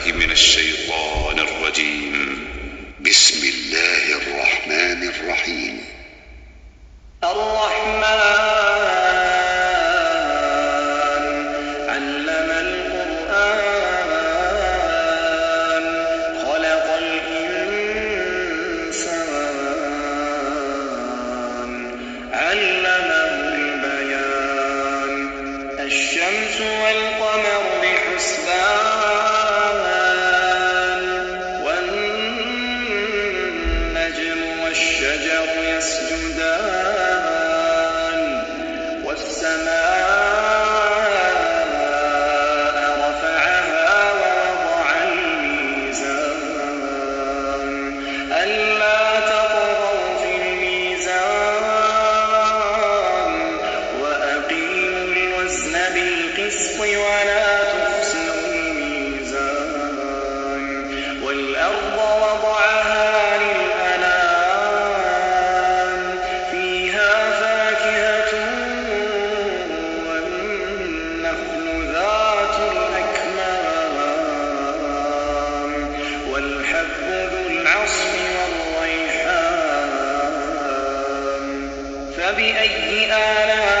من الشيطان الرجيم. بسم الله الرحمن الرحيم. الرحمن علم القرآن خلق الإنسان علمه البيان الشمس والقمر بحسبان والنجم والشجر يسجدان والسماء رفعها ووضع الميزان ألا تطغوا في الميزان وأقيموا الوزن بالقسط ولا تخسروا الميزان والأرض وضعها للأنام فيها فاكهة والنخل ذات الأكمام والحب ذو العصف والريحان فبأي آلاء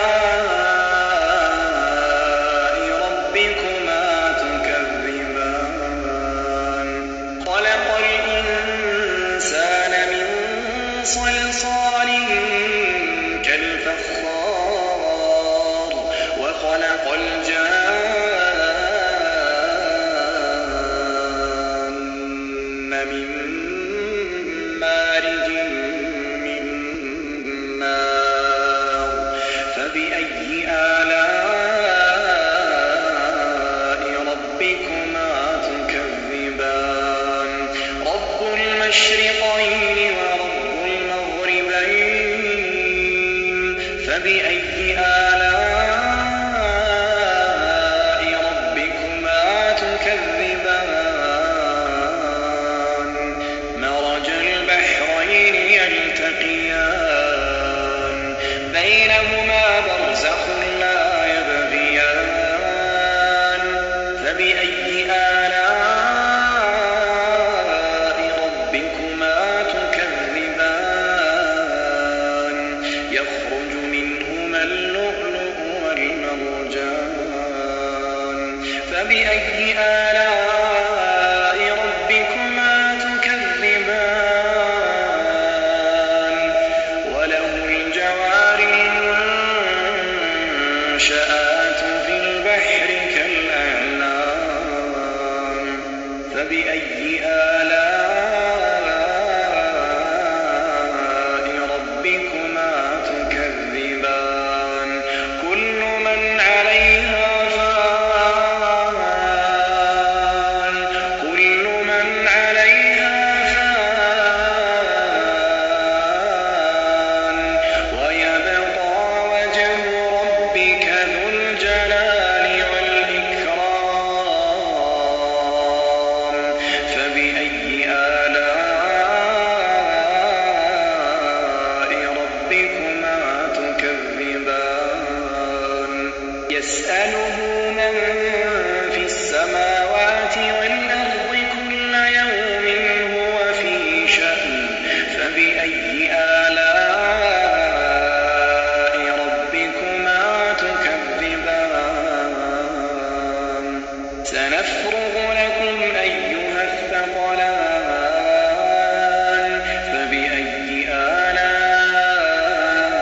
ربكما تكذبان خلق الإنسان من صلصال كالفخار وخلق الجان من مارج من نار فبأي آلاء ربكما تكذبان رب المشرقين ورب المغربين فبأي آلاء ربكما تكذبان مرج البحرين يلتقيان بينهما برزخ لا يبغيان فبأي آلاء ربكما تكذبان يخرج منهما اللؤلؤ والمرجان فبأي آلاء ربكما تكذبان وله الجوار المنشآت في البحر كالأعلام فبأي آلاء ربكما تكذبان كل من عليها فان كل من عليها فان ويبقى وجه ربك ذو الجلال والإكرام فبأي آلاء ربكما تكذبان يسأله من في السماوات والأرض كل يوم هو في شأن فبأي آلاء ربكما تكذبان سنفرغ لكم أيها الثقلان فبأي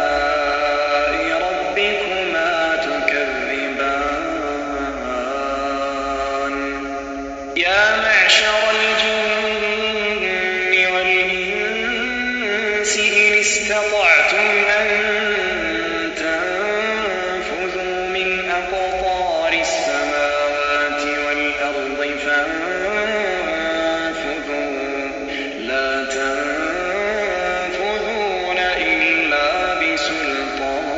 آلاء ربكما تكذبان يا معشر الجن والإنس إن استطعتم أن تنفذوا من أقطار السماوات والأرض فانفذوا لا تنفذون إلا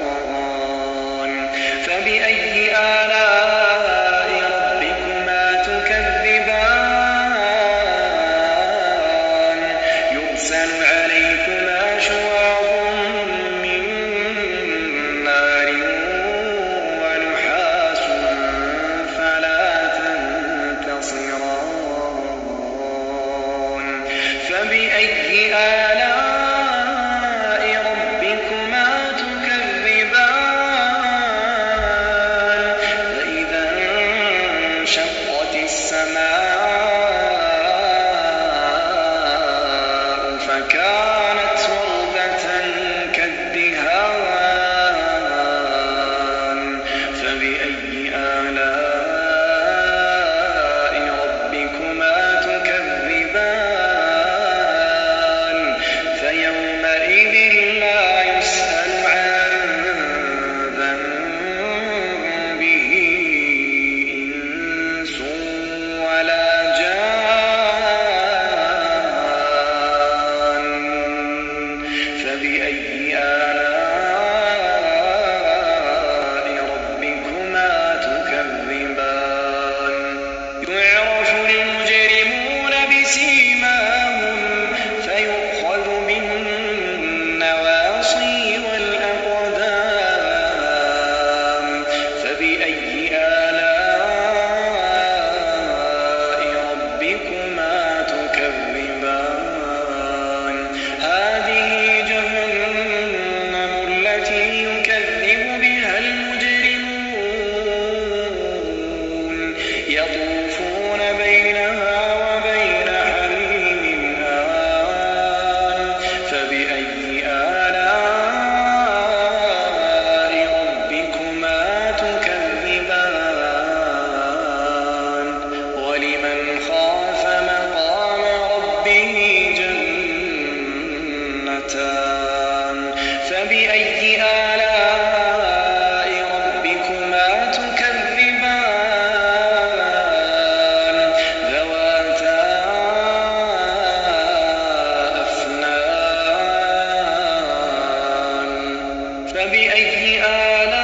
بسلطان فبأي آلاء ربكما تكذبان فبأي آلاء ربكما تكذبان فإذا انشقت السماء فكانت وردة كالدهان فبأي آلاء ربكما تكذبان فيومئذ لا يسأل عن ذنبه إنس ولا جان فبأي آلاء ربكما تكذبان يعرف المجرمون بسيماهم فيؤخذ بالنواصي والأقدام فبأي آلاء ربكما تكذبان هذه جهنم التي يكذب بها المجرمون يطوفون بينها وبين حميم آن فبأي آلاء ربكما تكذبان ولمن خاف مقام ربه جنتان فبأي آلاء ربكما تكذبان ذواتا أفنان فبأي آلاء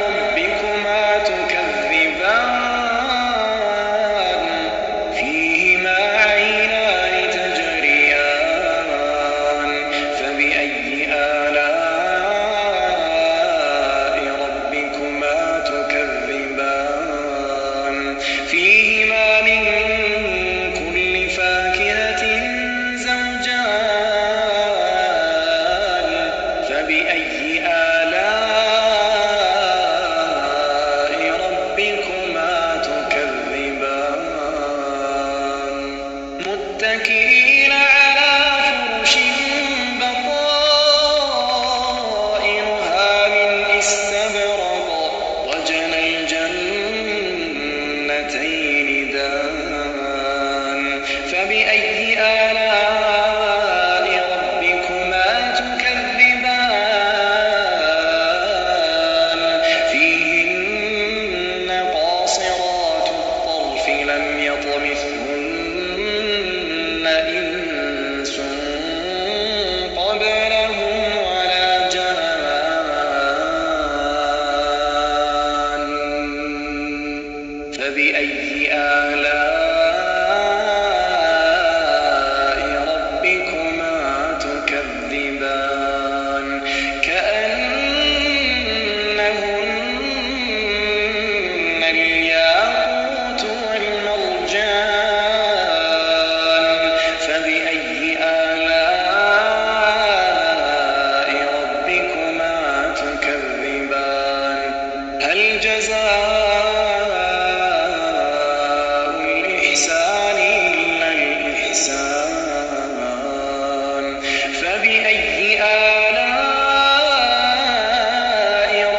ربكما تكذبان فيهما عينان تجريان فبأي آلاء ربكما تكذبان فيهما من كل فاكهة زوجان فبأي آلاء ربكما تكذبان متكئين على فرش بطائنها من استبرق وجنى الجنتين دان فبأي آلاء ربكما تكذبان فيهن قاصرات الطرف لم يطمثهن إنس قبلهم ولا جان فبأي آلاء ربكما تكذبان كأنهن الياقوت والمرجان فبأي آلاء ربكما تكذبان هل جزاء الإحسان إلا الإحسان فبأي آلاء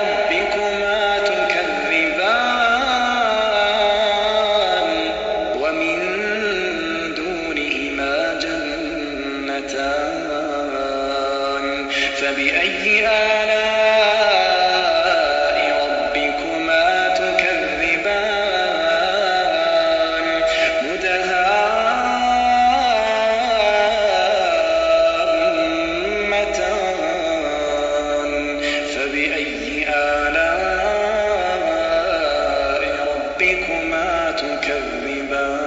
ربكما تكذبان ومن دونهما جنتان فبأي آلاء ربكما تكذبان مدهامتان فبأي آلاء ربكما تكذبان